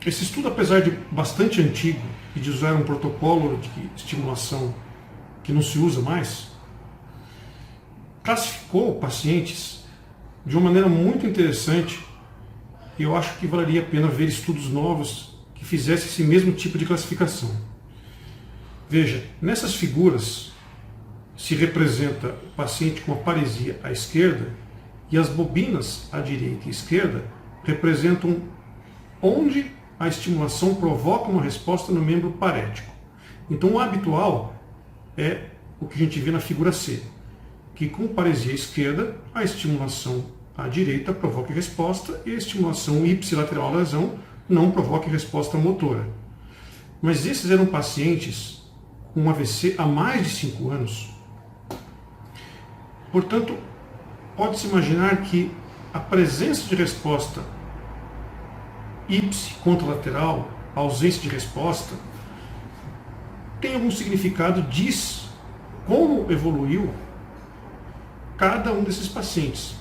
Esse estudo, apesar de bastante antigo e de usar um protocolo de estimulação que não se usa mais, classificou pacientes de uma maneira muito interessante, e eu acho que valeria a pena ver estudos novos que fizessem esse mesmo tipo de classificação. Veja, nessas figuras se representa o paciente com a paresia à esquerda, e as bobinas à direita e esquerda representam onde a estimulação provoca uma resposta no membro parético. Então o habitual é o que a gente vê na figura C, que com paresia à esquerda, a estimulação à direita provoca resposta e a estimulação ipsilateral à lesão não provoca resposta motora. Mas esses eram pacientes com um AVC há mais de 5 anos. Portanto, pode-se imaginar que a presença de resposta ipsi contralateral, a ausência de resposta, tem algum significado, diz como evoluiu cada um desses pacientes.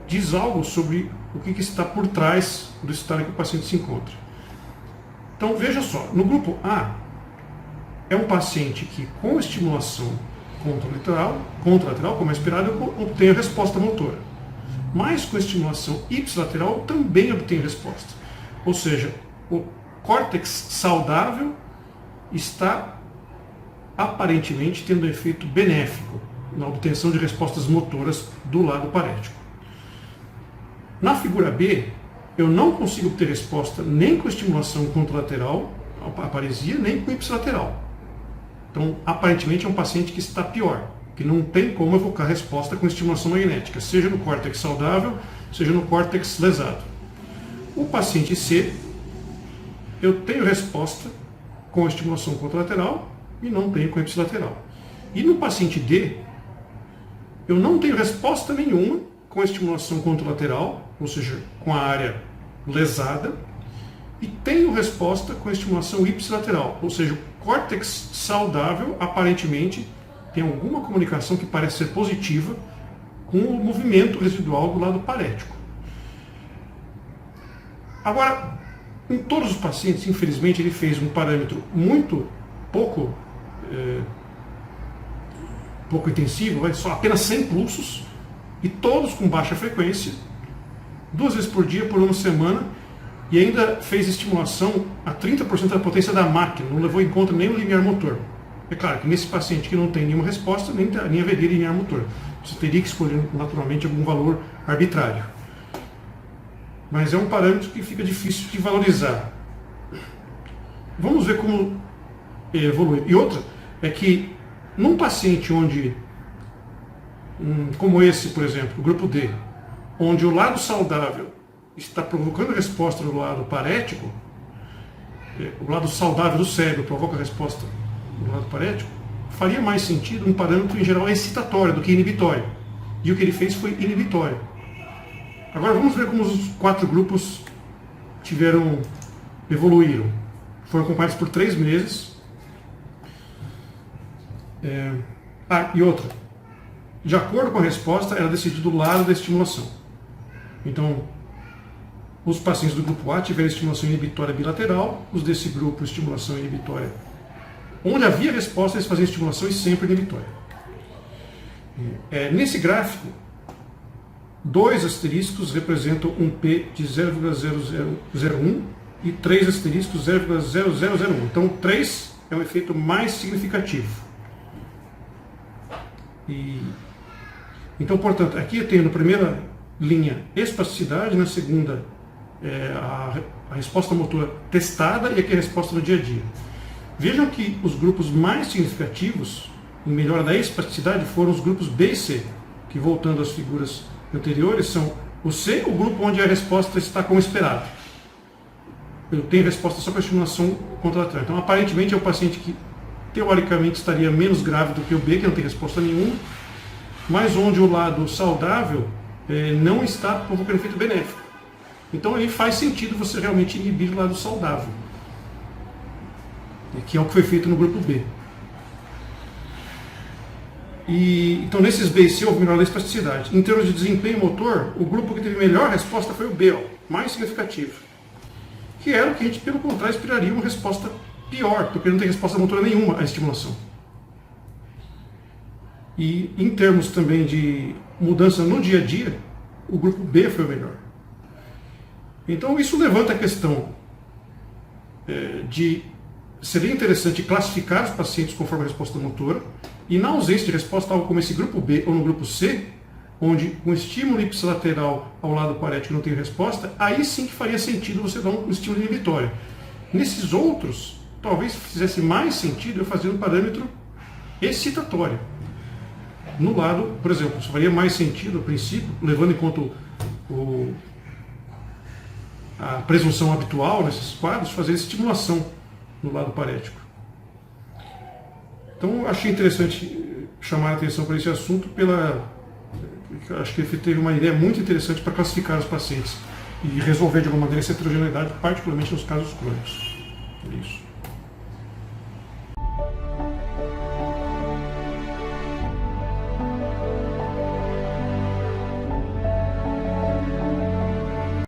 Diz algo sobre o que está por trás do estado que o paciente se encontra. Então veja só, no grupo A, é um paciente que com estimulação contralateral, como é esperado, obtém a resposta motora. Mas com estimulação ipsilateral também obtém resposta. Ou seja, o córtex saudável está aparentemente tendo um efeito benéfico na obtenção de respostas motoras do lado parético. Na figura B, eu não consigo obter resposta nem com estimulação contralateral, a paresia, nem com ipsilateral. Então, aparentemente é um paciente que está pior, que não tem como evocar resposta com estimulação magnética, seja no córtex saudável, seja no córtex lesado. O paciente C, eu tenho resposta com estimulação contralateral e não tenho com ipsilateral. E no paciente D, eu não tenho resposta nenhuma com estimulação contralateral, ou seja, com a área lesada, e tenho resposta com estimulação ipsilateral, ou seja, o córtex saudável aparentemente tem alguma comunicação que parece ser positiva com o movimento residual do lado parético. Agora, em todos os pacientes, infelizmente, ele fez um parâmetro muito pouco intensivo, só apenas 100 pulsos, e todos com baixa frequência, 2 vezes por dia, por uma semana, e ainda fez estimulação a 30% da potência da máquina, não levou em conta nem o limiar motor. É claro que nesse paciente que não tem nenhuma resposta, nem haveria limiar motor. Você teria que escolher naturalmente algum valor arbitrário. Mas é um parâmetro que fica difícil de valorizar. Vamos ver como evolui. E outra é que num paciente onde, como esse, por exemplo, o grupo D, onde o lado saudável está provocando resposta do lado parético, o lado saudável do cérebro provoca a resposta do lado parético, faria mais sentido um parâmetro em geral excitatório do que inibitório. E o que ele fez foi inibitório. Agora vamos ver como os 4 grupos evoluíram. Foram acompanhados por 3 meses. E outra. De acordo com a resposta, era decidido do lado da estimulação. Então, os pacientes do grupo A tiveram estimulação inibitória bilateral, os desse grupo, estimulação inibitória. Onde havia resposta, eles faziam estimulação e sempre inibitória. Nesse gráfico, 2 asteriscos representam um P de 0,0001 e 3 asteriscos 0,0001. Então, 3 é um efeito mais significativo. Então, portanto, aqui eu tenho na primeira linha espasticidade, na segunda a resposta motora testada e aqui a resposta no dia a dia. Vejam que os grupos mais significativos em melhora da espasticidade foram os grupos B e C, que, voltando às figuras anteriores, são o C, o grupo onde a resposta está como esperado. Eu tenho resposta só para estimulação contralateral. Então, aparentemente, é o paciente que, teoricamente, estaria menos grave do que o B, que não tem resposta nenhuma, mas onde o lado saudável não está provocando efeito benéfico. Então, aí faz sentido você realmente inibir o lado saudável, que é o que foi feito no grupo B. Então, nesses B e C, houve melhora da espasticidade. Em termos de desempenho motor, o grupo que teve melhor resposta foi o B, mais significativo. que era o que a gente, pelo contrário, esperaria uma resposta pior, porque não tem resposta motora nenhuma à estimulação. E em termos também de mudança no dia a dia, o grupo B foi o melhor. Então isso levanta a questão de seria interessante classificar os pacientes conforme a resposta motora, e na ausência de resposta, algo como esse grupo B ou no grupo C, onde com estímulo ipsilateral ao lado parético não tem resposta, aí sim que faria sentido você dar um estímulo inibitório. Nesses outros, talvez fizesse mais sentido eu fazer um parâmetro excitatório. No lado, por exemplo, faria mais sentido, a princípio, levando em conta a presunção habitual nesses quadros, fazer estimulação no lado parético. Então, achei interessante chamar a atenção para esse assunto acho que ele teve uma ideia muito interessante para classificar os pacientes e resolver de alguma maneira essa heterogeneidade, particularmente nos casos crônicos. É isso.